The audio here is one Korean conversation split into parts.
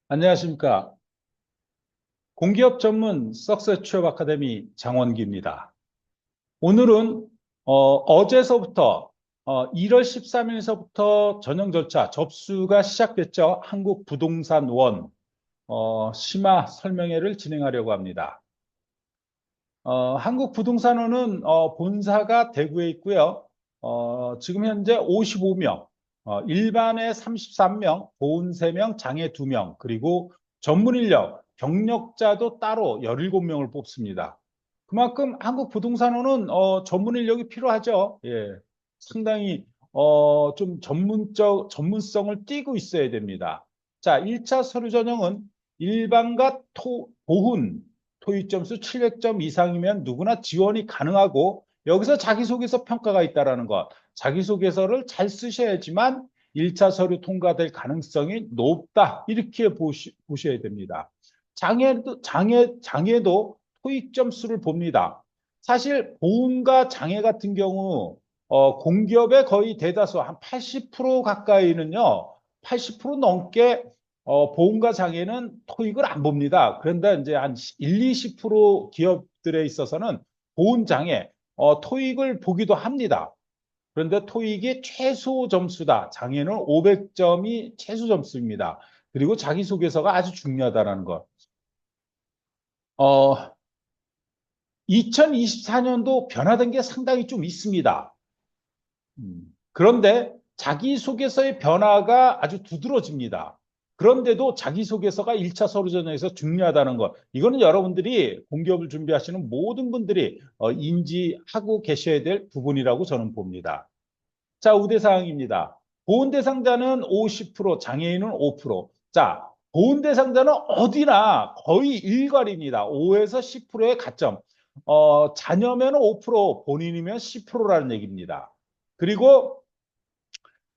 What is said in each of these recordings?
안녕하십니까. 공기업 전문 석세스 취업 아카데미 장원기입니다. 오늘은 어제서부터 1월 13일서부터 전형 절차 접수가 시작됐죠. 한국부동산원 심화 설명회를 진행하려고 합니다. 한국부동산원은 본사가 대구에 있고요. 지금 현재 55명, 일반에 33명, 보훈 3명, 장애 2명, 그리고 전문 인력, 경력자도 따로 17명을 뽑습니다. 그만큼 한국부동산원은 전문 인력이 필요하죠. 예, 상당히 좀 전문성을 띠고 있어야 됩니다. 자, 1차 서류 전형은 일반과 보훈, 토익 점수 700점 이상이면 누구나 지원이 가능하고 여기서 자기소개서 평가가 있다는 것. 자기소개서를 잘 쓰셔야지만 1차 서류 통과될 가능성이 높다. 이렇게 보셔야 됩니다. 장애도 토익 점수를 봅니다. 사실 보험과 장애 같은 경우 공기업의 거의 대다수 한 80% 가까이는요. 80% 넘게 보험과 장애는 토익을 안 봅니다. 그런데 이제 한 1, 20% 기업들에 있어서는 보험 장애, 토익을 보기도 합니다. 그런데 토익이 최소 점수다. 장애는 500점이 최소 점수입니다. 그리고 자기소개서가 아주 중요하다는 것. 어, 2024년도 변화된 게 상당히 좀 있습니다. 그런데 자기소개서의 변화가 아주 두드러집니다. 그런데도 자기소개서가 1차 서류전형에서 중요하다는 것. 이거는 여러분들이 공기업을 준비하시는 모든 분들이 인지하고 계셔야 될 부분이라고 저는 봅니다. 자, 우대사항입니다. 보훈 대상자는 50%, 장애인은 5%. 자, 보훈 대상자는 어디나 거의 일괄입니다. 5에서 10%의 가점. 자녀면 5%, 본인이면 10%라는 얘기입니다. 그리고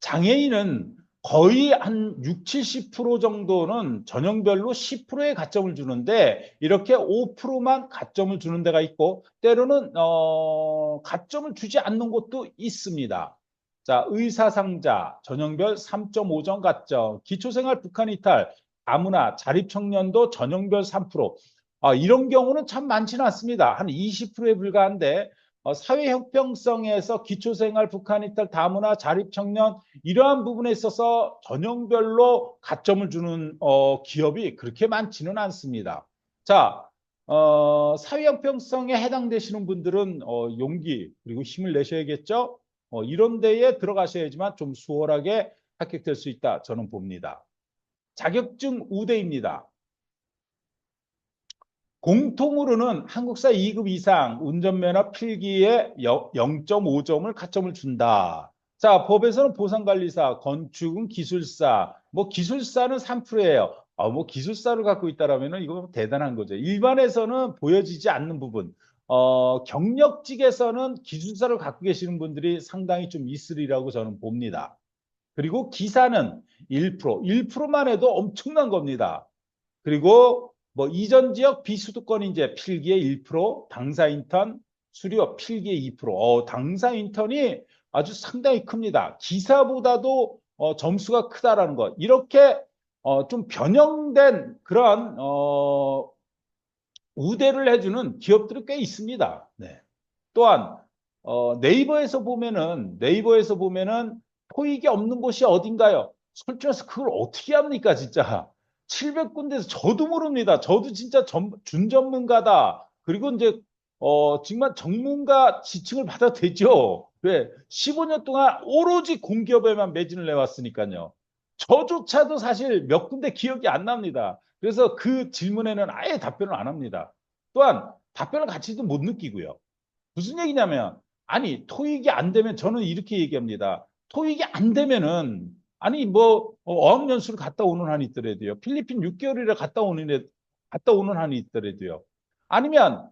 장애인은 거의 한 6, 70% 정도는 전형별로 10%의 가점을 주는데 이렇게 5%만 가점을 주는 데가 있고 때로는 가점을 주지 않는 곳도 있습니다. 자, 의사상자 전형별 3.5점 가점, 기초생활 북한 이탈, 다문화, 자립청년도 전형별 3%. 이런 경우는 참 많지는 않습니다. 한 20%에 불과한데 사회 형평성에서 기초생활 북한 이탈, 다문화, 자립청년 이러한 부분에 있어서 전형별로 가점을 주는 기업이 그렇게 많지는 않습니다. 자, 사회 형평성에 해당되시는 분들은 용기 그리고 힘을 내셔야겠죠. 이런 데에 들어가셔야지만 좀 수월하게 합격될 수 있다 저는 봅니다. 자격증 우대입니다. 공통으로는 한국사 2급 이상 운전면허 필기에 0.5점을 가점을 준다. 자, 법에서는 보상관리사, 건축은 기술사, 뭐 기술사는 3%예요. 뭐 기술사를 갖고 있다라면은 이거 대단한 거죠. 일반에서는 보여지지 않는 부분. 경력직에서는 기술사를 갖고 계시는 분들이 상당히 좀 있으리라고 저는 봅니다. 그리고 기사는 1%, 1%만 해도 엄청난 겁니다. 그리고 뭐 이전 지역 비수도권 인재 필기의 1%, 당사 인턴 수료 필기의 2%. 당사 인턴이 아주 상당히 큽니다. 기사보다도 점수가 크다라는 것. 이렇게 좀 변형된 그런 우대를 해주는 기업들이 꽤 있습니다. 네. 또한 네이버에서 보면은 토익이 없는 곳이 어딘가요? 솔직해서 그걸 어떻게 합니까, 진짜? 700군데에서 저도 모릅니다. 저도 진짜 준전문가다. 그리고 이제 정말 전문가 지칭을 받아도 되죠. 왜? 15년 동안 오로지 공기업에만 매진을 해왔으니까요. 저조차도 사실 몇 군데 기억이 안 납니다. 그래서 그 질문에는 아예 답변을 안 합니다. 또한 답변을 같이도 못 느끼고요. 무슨 얘기냐면 아니 토익이 안 되면 저는 이렇게 얘기합니다. 토익이 안 되면은 아니 뭐 어학연수를 갔다 오는 한이 있더라도요. 필리핀 6개월이라 갔다 오는 한이 있더라도요. 아니면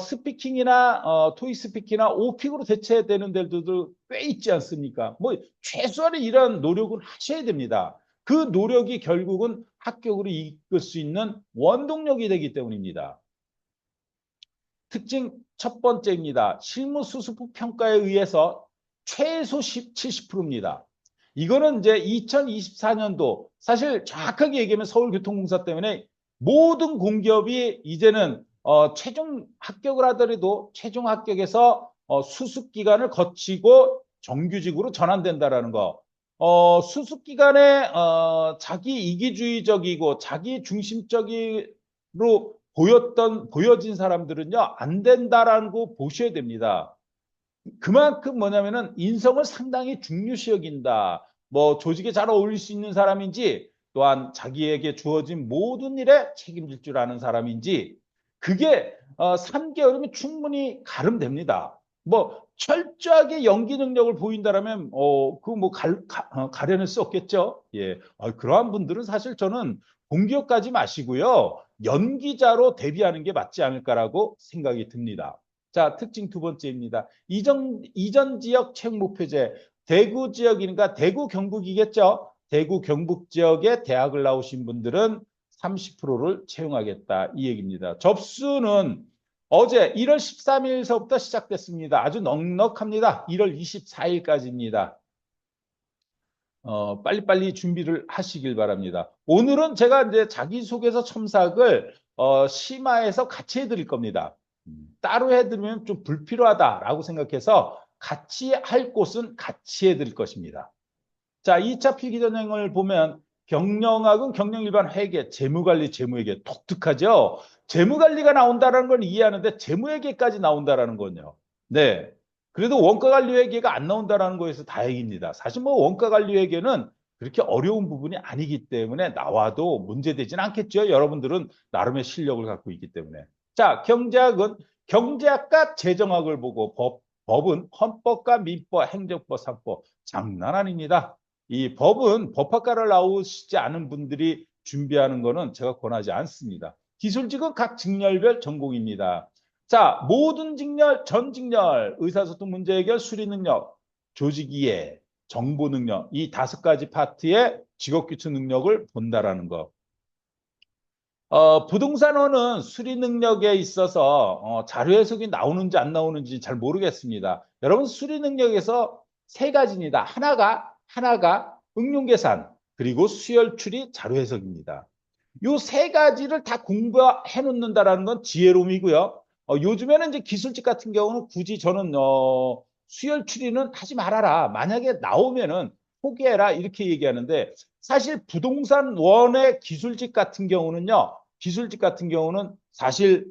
스피킹이나 토익 스피킹이나 오픽으로 대체되는 데들도 꽤 있지 않습니까? 뭐 최소한의 이런 노력은 하셔야 됩니다. 그 노력이 결국은 합격으로 이끌 수 있는 원동력이 되기 때문입니다. 특징 첫 번째입니다. 실무 수습 평가에 의해서 최소 70%입니다. 이거는 이제 2024년도 사실 정확하게 얘기하면 서울교통공사 때문에 모든 공기업이 이제는 최종 합격을 하더라도 최종 합격에서 수습 기간을 거치고 정규직으로 전환된다라는 거. 수습 기간에 자기 이기주의적이고 자기 중심적으로 보여진 사람들은요 안 된다라는 거 보셔야 됩니다. 그만큼 뭐냐면은 인성을 상당히 중요시 여긴다. 뭐 조직에 잘 어울릴 수 있는 사람인지 또한 자기에게 주어진 모든 일에 책임질 줄 아는 사람인지 그게 3개월이면 충분히 가름됩니다. 뭐 철저하게 연기 능력을 보인다라면 그뭐 가려낼 수 없겠죠. 예, 그러한 분들은 사실 저는 공기업 가지 마시고요 연기자로 데뷔하는 게 맞지 않을까라고 생각이 듭니다. 자, 특징 두 번째입니다. 이전 지역 채용 목표제. 대구 지역이니까 대구 경북이겠죠. 대구 경북 지역에 대학을 나오신 분들은 30%를 채용하겠다 이 얘기입니다. 접수는 어제 1월 13일서부터 시작됐습니다. 아주 넉넉합니다. 1월 24일까지입니다. 빨리빨리 준비를 하시길 바랍니다. 오늘은 제가 이제 자기소개서 첨삭을 심화해서 같이 해드릴 겁니다. 따로 해드리면 좀 불필요하다라고 생각해서 같이 할 곳은 같이 해드릴 것입니다. 자, 2차 필기전형을 보면 경영학은 경영일반 회계, 재무관리, 재무회계 독특하죠. 재무관리가 나온다는 건 이해하는데 재무회계까지 나온다는 건요. 네. 그래도 원가관리회계가 안 나온다는 거에서 다행입니다. 사실 뭐 원가관리회계는 그렇게 어려운 부분이 아니기 때문에 나와도 문제되진 않겠죠. 여러분들은 나름의 실력을 갖고 있기 때문에. 자, 경제학은 경제학과 재정학을 보고 법은 헌법과 민법, 행정법, 상법 장난 아닙니다. 이 법은 법학과를 나오시지 않은 분들이 준비하는 거는 제가 권하지 않습니다. 기술직은 각 직렬별 전공입니다. 자, 모든 직렬, 전 직렬, 의사소통 문제 해결, 수리 능력, 조직 이해, 정보 능력 이 5가지 파트의 직업 기초 능력을 본다라는 거. 부동산원은 수리 능력에 있어서 자료 해석이 나오는지 안 나오는지 잘 모르겠습니다. 여러분 수리 능력에서 3가지입니다. 하나가 응용 계산 그리고 수열 추리 자료 해석입니다. 요 3가지를 다 공부해 놓는다라는 건 지혜로움이고요. 요즘에는 이제 기술직 같은 경우는 굳이 저는 수열 추리는 하지 말아라. 만약에 나오면은 포기해라 이렇게 얘기하는데 사실 부동산 원의 기술직 같은 경우는요. 기술직 같은 경우는 사실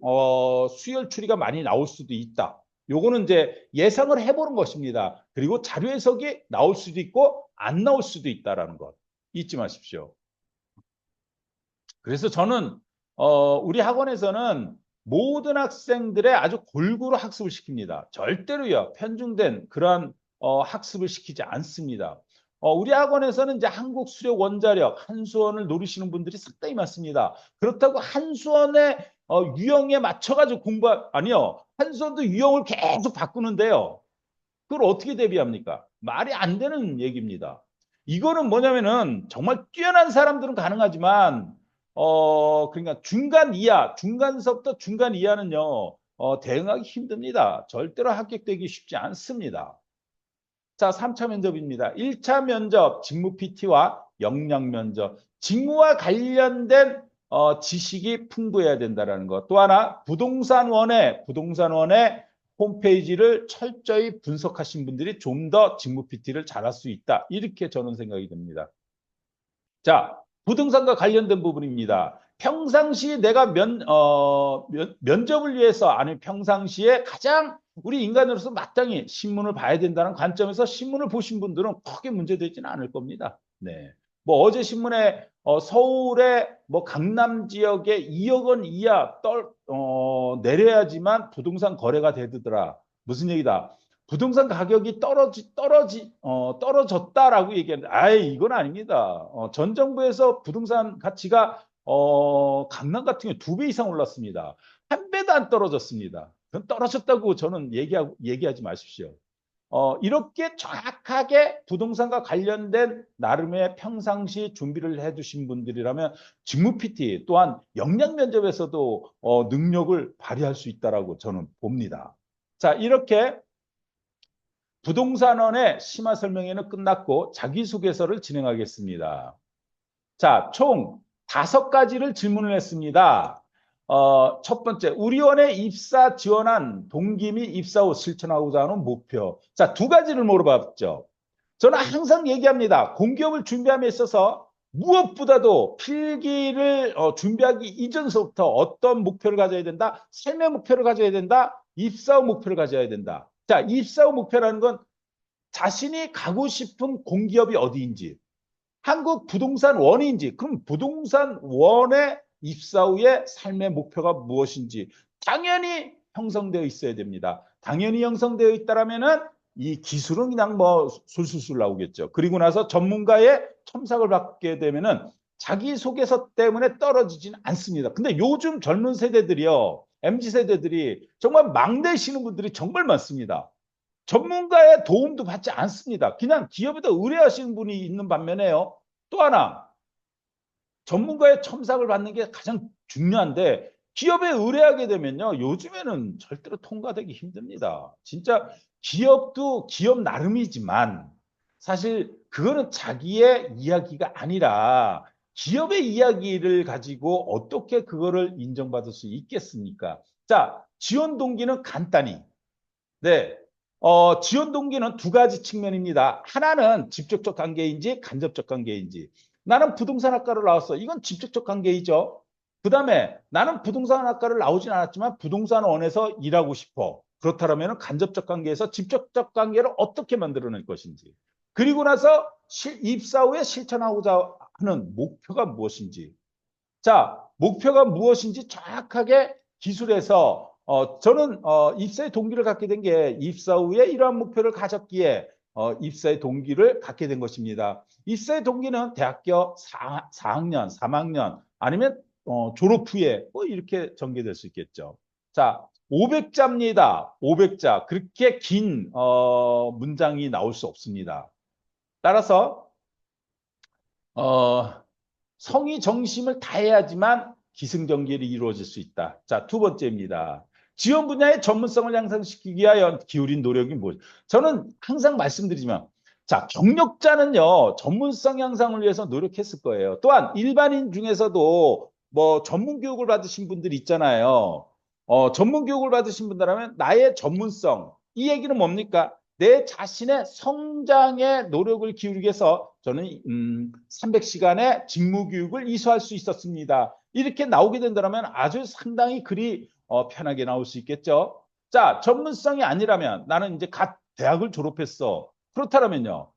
수열 추리가 많이 나올 수도 있다. 요거는 이제 예상을 해보는 것입니다. 그리고 자료 해석이 나올 수도 있고 안 나올 수도 있다라는 것 잊지 마십시오. 그래서 저는 우리 학원에서는 모든 학생들의 아주 골고루 학습을 시킵니다. 절대로요 편중된 그러한 학습을 시키지 않습니다. 우리 학원에서는 이제 한국 수력 원자력 한수원을 노리시는 분들이 상당히 많습니다. 그렇다고 한수원의 유형에 맞춰가지고 아니요 한수원도 유형을 계속 바꾸는데요. 그걸 어떻게 대비합니까? 말이 안 되는 얘기입니다. 이거는 뭐냐면은 정말 뛰어난 사람들은 가능하지만 그러니까 중간 이하, 중간서부터 중간 이하는요 대응하기 힘듭니다. 절대로 합격되기 쉽지 않습니다. 자, 3차 면접입니다. 1차 면접 직무 PT와 역량 면접. 직무와 관련된 지식이 풍부해야 된다는 것. 또 하나 부동산원의 홈페이지를 철저히 분석하신 분들이 좀 더 직무 PT를 잘할 수 있다. 이렇게 저는 생각이 듭니다. 자, 부동산과 관련된 부분입니다. 평상시 내가 면접을 위해서 아니 평상시에 가장 우리 인간으로서 마땅히 신문을 봐야 된다는 관점에서 신문을 보신 분들은 크게 문제되지는 않을 겁니다. 네. 뭐 어제 신문에 서울의 뭐 강남 지역에 2억 원 이하 내려야지만 부동산 거래가 되더라. 무슨 얘기다? 부동산 가격이 떨어졌다라고 얘기하는데, 아예 이건 아닙니다. 전 정부에서 부동산 가치가 강남 같은 경우 2배 이상 올랐습니다. 한 배도 안 떨어졌습니다. 그건 떨어졌다고 저는 얘기하지 마십시오. 이렇게 정확하게 부동산과 관련된 나름의 평상시 준비를 해두신 분들이라면 직무 PT 또한 역량 면접에서도 능력을 발휘할 수 있다라고 저는 봅니다. 자, 이렇게 부동산원의 심화 설명회는 끝났고 자기소개서를 진행하겠습니다. 자, 총 5가지를 질문을 했습니다. 첫 번째, 우리 원에 입사 지원한 동기 및 입사 후 실천하고자 하는 목표. 자, 2가지를 물어봤죠. 저는 항상 얘기합니다. 공기업을 준비함에 있어서 무엇보다도 필기를 준비하기 이전서부터 어떤 목표를 가져야 된다? 삶의 목표를 가져야 된다? 입사 후 목표를 가져야 된다. 자, 입사 후 목표라는 건 자신이 가고 싶은 공기업이 어디인지, 한국 부동산 원인지, 그럼 부동산 원의 입사 후에 삶의 목표가 무엇인지 당연히 형성되어 있어야 됩니다. 당연히 형성되어 있다라면은 이 기술은 그냥 뭐 술술술 나오겠죠. 그리고 나서 전문가의 첨삭을 받게 되면은 자기소개서 때문에 떨어지지는 않습니다. 근데 요즘 젊은 세대들이요, MZ 세대들이 정말 막내시는 분들이 정말 많습니다. 전문가의 도움도 받지 않습니다. 그냥 기업에다 의뢰하시는 분이 있는 반면에요. 또 하나, 전문가의 첨삭을 받는 게 가장 중요한데 기업에 의뢰하게 되면요. 요즘에는 절대로 통과되기 힘듭니다. 진짜 기업도 기업 나름이지만 사실 그거는 자기의 이야기가 아니라 기업의 이야기를 가지고 어떻게 그거를 인정받을 수 있겠습니까? 자, 지원 동기는 간단히. 네. 지원 동기는 2가지 측면입니다. 하나는 직접적 관계인지 간접적 관계인지. 나는 부동산학과를 나왔어. 이건 직접적 관계이죠. 그 다음에 나는 부동산학과를 나오진 않았지만 부동산원에서 일하고 싶어. 그렇다면 간접적 관계에서 직접적 관계를 어떻게 만들어낼 것인지. 그리고 나서 입사 후에 실천하고자 하는 목표가 무엇인지. 자, 목표가 무엇인지 정확하게 기술에서 저는 입사의 동기를 갖게 된 게 입사 후에 이러한 목표를 가졌기에 입사의 동기를 갖게 된 것입니다. 입사의 동기는 대학교 4학년, 3학년 아니면 졸업 후에 뭐 이렇게 전개될 수 있겠죠. 자, 500자입니다. 500자. 그렇게 긴 문장이 나올 수 없습니다. 따라서 성의 정심을 다해야지만 기승전결이 이루어질 수 있다. 자, 2번째입니다. 지원 분야의 전문성을 향상시키기 위하여 기울인 노력이 무엇? 저는 항상 말씀드리지만, 자, 경력자는요, 전문성 향상을 위해서 노력했을 거예요. 또한 일반인 중에서도 뭐 전문 교육을 받으신 분들이 있잖아요. 전문 교육을 받으신 분들하면 나의 전문성, 이 얘기는 뭡니까? 내 자신의 성장에 노력을 기울이기 위해서 저는 300시간의 직무교육을 이수할 수 있었습니다. 이렇게 나오게 된다면 아주 상당히 글이 편하게 나올 수 있겠죠. 자, 전문성이 아니라면 나는 이제 갓 대학을 졸업했어. 그렇다면요.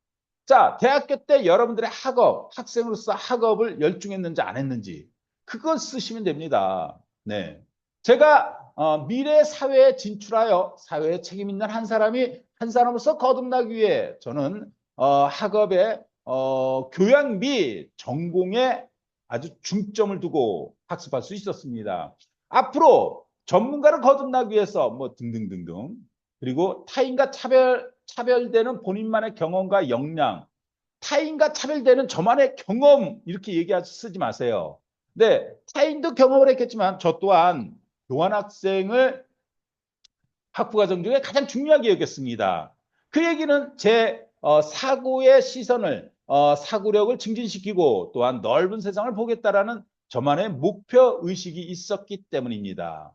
자, 대학교 때 여러분들의 학업, 학생으로서 학업을 열중했는지 안 했는지 그걸 쓰시면 됩니다. 네. 제가 미래 사회에 진출하여 사회에 책임 있는 한 사람으로서 거듭나기 위해 저는 학업에 교양 및 전공에 아주 중점을 두고 학습할 수 있었습니다. 앞으로 전문가를 거듭나기 위해서 뭐 등등등등 그리고 타인과 차별되는 본인만의 경험과 역량 타인과 차별되는 저만의 경험 이렇게 쓰지 마세요. 네, 타인도 경험을 했겠지만 저 또한 교환학생을 학부과정 중에 가장 중요하게 여겼습니다. 그 얘기는 제 사고의 시선을 사고력을 증진시키고 또한 넓은 세상을 보겠다라는 저만의 목표 의식이 있었기 때문입니다.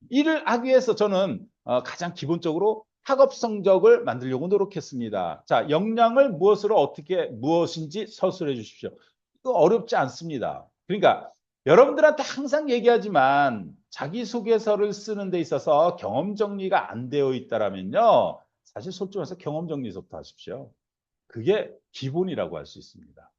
이를 하기 위해서 저는 가장 기본적으로 학업 성적을 만들려고 노력했습니다. 자, 역량을 무엇인지 서술해 주십시오. 이거 어렵지 않습니다. 그러니까 여러분들한테 항상 얘기하지만 자기소개서를 쓰는 데 있어서 경험 정리가 안 되어 있다면요. 사실 솔직히 말해서 경험 정리서부터 하십시오. 그게 기본이라고 할 수 있습니다.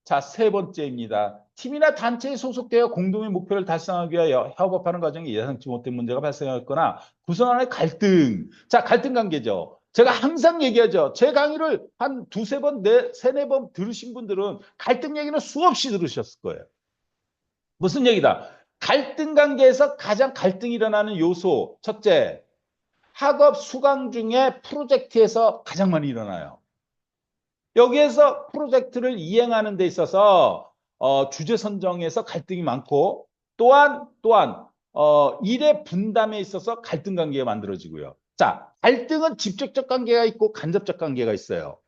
자, 3번째입니다. 팀이나 단체에 소속되어 공동의 목표를 달성하기 위하여 협업하는 과정에 예상치 못한 문제가 발생했거나 구성원의 갈등. 자, 갈등 관계죠. 제가 항상 얘기하죠. 제 강의를 한 2-3번, 3-4번 들으신 분들은 갈등 얘기는 수없이 들으셨을 거예요. 무슨 얘기다? 갈등 관계에서 가장 갈등이 일어나는 요소. 첫째, 학업 수강 중에 프로젝트에서 가장 많이 일어나요. 여기에서 프로젝트를 이행하는 데 있어서 주제 선정에서 갈등이 많고 또한 일의 분담에 있어서 갈등 관계가 만들어지고요. 자, 갈등은 직접적 관계가 있고 간접적 관계가 있어요.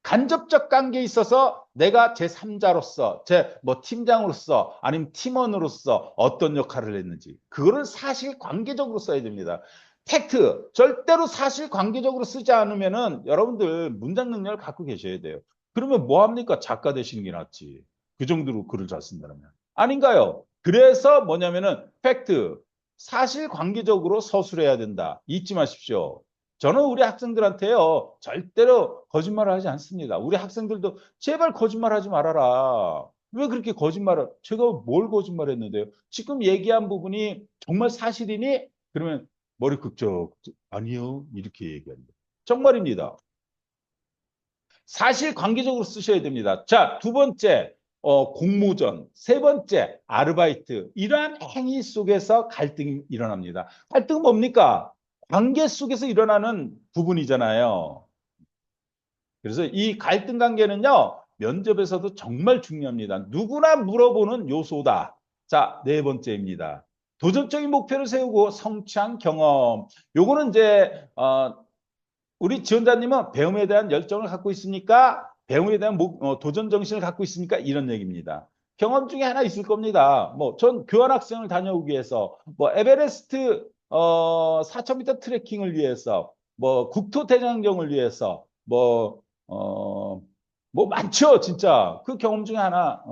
간접적 관계에 있어서 내가 제3자로서, 제 뭐 팀장으로서 아니면 팀원으로서 어떤 역할을 했는지 그거는 사실 관계적으로 써야 됩니다. 팩트 절대로 사실 관계적으로 쓰지 않으면은 여러분들 문장 능력을 갖고 계셔야 돼요. 그러면 뭐 합니까? 작가 되시는 게 낫지. 그 정도로 글을 잘 쓴다면 아닌가요? 그래서 뭐냐면은 팩트 사실 관계적으로 서술해야 된다. 잊지 마십시오. 저는 우리 학생들한테요, 절대로 거짓말을 하지 않습니다. 우리 학생들도 제발 거짓말하지 말아라. 왜 그렇게 거짓말을, 제가 뭘 거짓말했는데요? 지금 얘기한 부분이 정말 사실이니? 그러면 머리 극적, 아니요. 이렇게 얘기합니다. 정말입니다. 사실 관계적으로 쓰셔야 됩니다. 자, 두 번째, 공모전. 세 번째, 아르바이트. 이러한 행위 속에서 갈등이 일어납니다. 갈등은 뭡니까? 관계 속에서 일어나는 부분이잖아요. 그래서 이 갈등 관계는요, 면접에서도 정말 중요합니다. 누구나 물어보는 요소다. 자, 네 번째입니다. 도전적인 목표를 세우고 성취한 경험. 요거는 이제, 우리 지원자님은 배움에 대한 열정을 갖고 있습니까? 배움에 대한 도전 정신을 갖고 있습니까? 이런 얘기입니다. 경험 중에 하나 있을 겁니다. 뭐, 전 교환학생을 다녀오기 위해서, 뭐, 에베레스트, 4,000m 트레킹을 위해서, 뭐, 국토대장정을 위해서, 뭐 많죠, 진짜. 그 경험 중에 하나,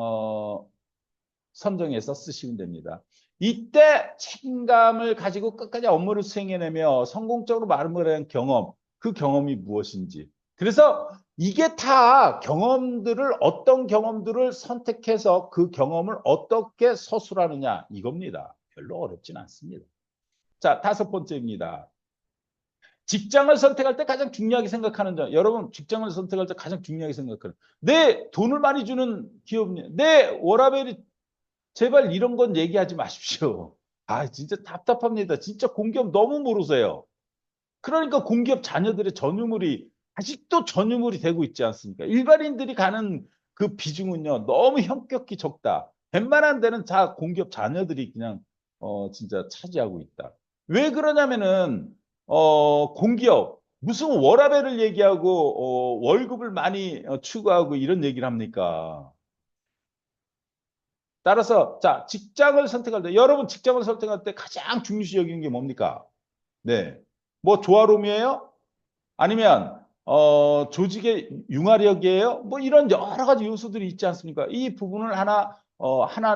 선정해서 쓰시면 됩니다. 이때 책임감을 가지고 끝까지 업무를 수행해내며 성공적으로 마무리한 경험, 그 경험이 무엇인지. 그래서 이게 다 경험들을 어떤 경험들을 선택해서 그 경험을 어떻게 서술하느냐 이겁니다. 별로 어렵진 않습니다. 자, 다섯 번째입니다. 직장을 선택할 때 가장 중요하게 생각하는 점. 여러분, 직장을 선택할 때 가장 중요하게 생각하는. 내 돈을 많이 주는 기업이, 내 워라밸이 제발 이런 건 얘기하지 마십시오. 아, 진짜 답답합니다. 진짜 공기업 너무 모르세요. 그러니까 공기업 자녀들의 전유물이 아직도 전유물이 되고 있지 않습니까? 일반인들이 가는 그 비중은요, 너무 현격히 적다. 웬만한 데는 다 공기업 자녀들이 그냥, 진짜 차지하고 있다. 왜 그러냐면은, 공기업, 무슨 워라밸을 얘기하고, 월급을 많이 추구하고 이런 얘기를 합니까? 따라서 자 직장을 선택할 때 여러분 직장을 선택할 때 가장 중요시 여기는 게 뭡니까? 네, 뭐 조화로움이에요? 아니면 조직의 융화력이에요? 뭐 이런 여러 가지 요소들이 있지 않습니까? 이 부분을 하나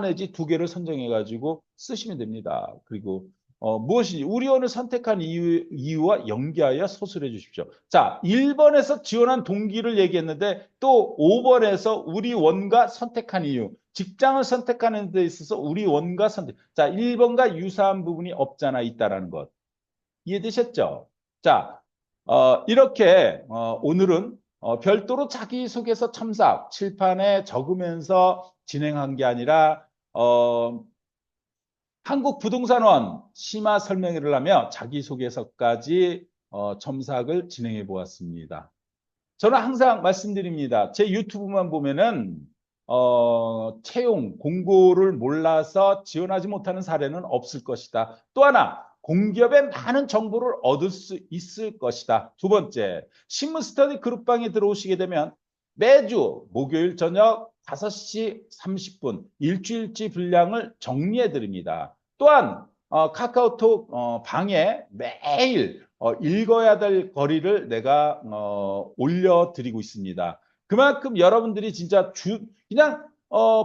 내지 두 개를 선정해 가지고 쓰시면 됩니다. 그리고 무엇이 우리 원을 선택한 이유와 연계하여 서술해 주십시오. 자, 1번에서 지원한 동기를 얘기했는데 또 5번에서 우리 원과 선택한 이유, 직장을 선택하는 데 있어서 우리 원과 선택. 자, 1번과 유사한 부분이 없잖아 있다라는 것. 이해되셨죠? 자, 이렇게 오늘은 별도로 자기소개서 첨삭 칠판에 적으면서 진행한 게 아니라 한국부동산원 심화 설명회를 하며 자기소개서까지 첨삭을 진행해 보았습니다. 저는 항상 말씀드립니다. 제 유튜브만 보면은 채용 공고를 몰라서 지원하지 못하는 사례는 없을 것이다. 또 하나 공기업의 많은 정보를 얻을 수 있을 것이다. 두 번째, 신문 스터디 그룹방에 들어오시게 되면 매주 목요일 저녁 5시 30분 일주일치 분량을 정리해 드립니다. 또한 카카오톡 방에 매일 읽어야 될 거리를 내가 올려드리고 있습니다. 그만큼 여러분들이 진짜 그냥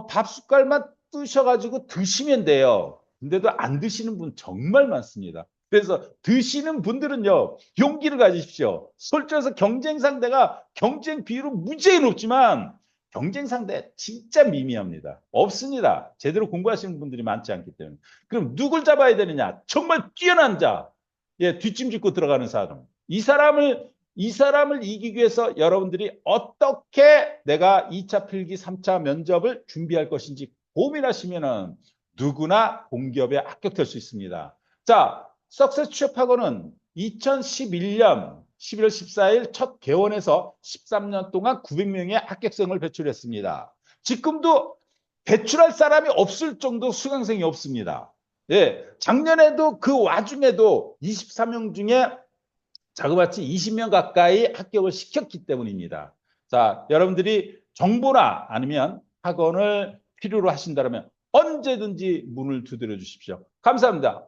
밥 숟갈만 뜨셔가지고 드시면 돼요. 근데도 안 드시는 분 정말 많습니다. 그래서 드시는 분들은요, 용기를 가지십시오. 솔직해서 경쟁 상대가 경쟁 비율은 무지하게 높지만 경쟁 상대 진짜 미미합니다. 없습니다. 제대로 공부하시는 분들이 많지 않기 때문에. 그럼 누굴 잡아야 되느냐? 정말 뛰어난 자. 예, 뒷짐 짓고 들어가는 사람. 이 사람을 이기기 위해서 여러분들이 어떻게 내가 2차 필기, 3차 면접을 준비할 것인지 고민하시면은 누구나 공기업에 합격될 수 있습니다. 자, 석세스 취업학원은 2011년 11월 14일 첫 개원해서 13년 동안 900명의 합격생을 배출했습니다. 지금도 배출할 사람이 없을 정도 수강생이 없습니다. 예, 작년에도 그 와중에도 24명 중에 자그마치 20명 가까이 합격을 시켰기 때문입니다. 자, 여러분들이 정보나 아니면 학원을 필요로 하신다면 언제든지 문을 두드려 주십시오. 감사합니다.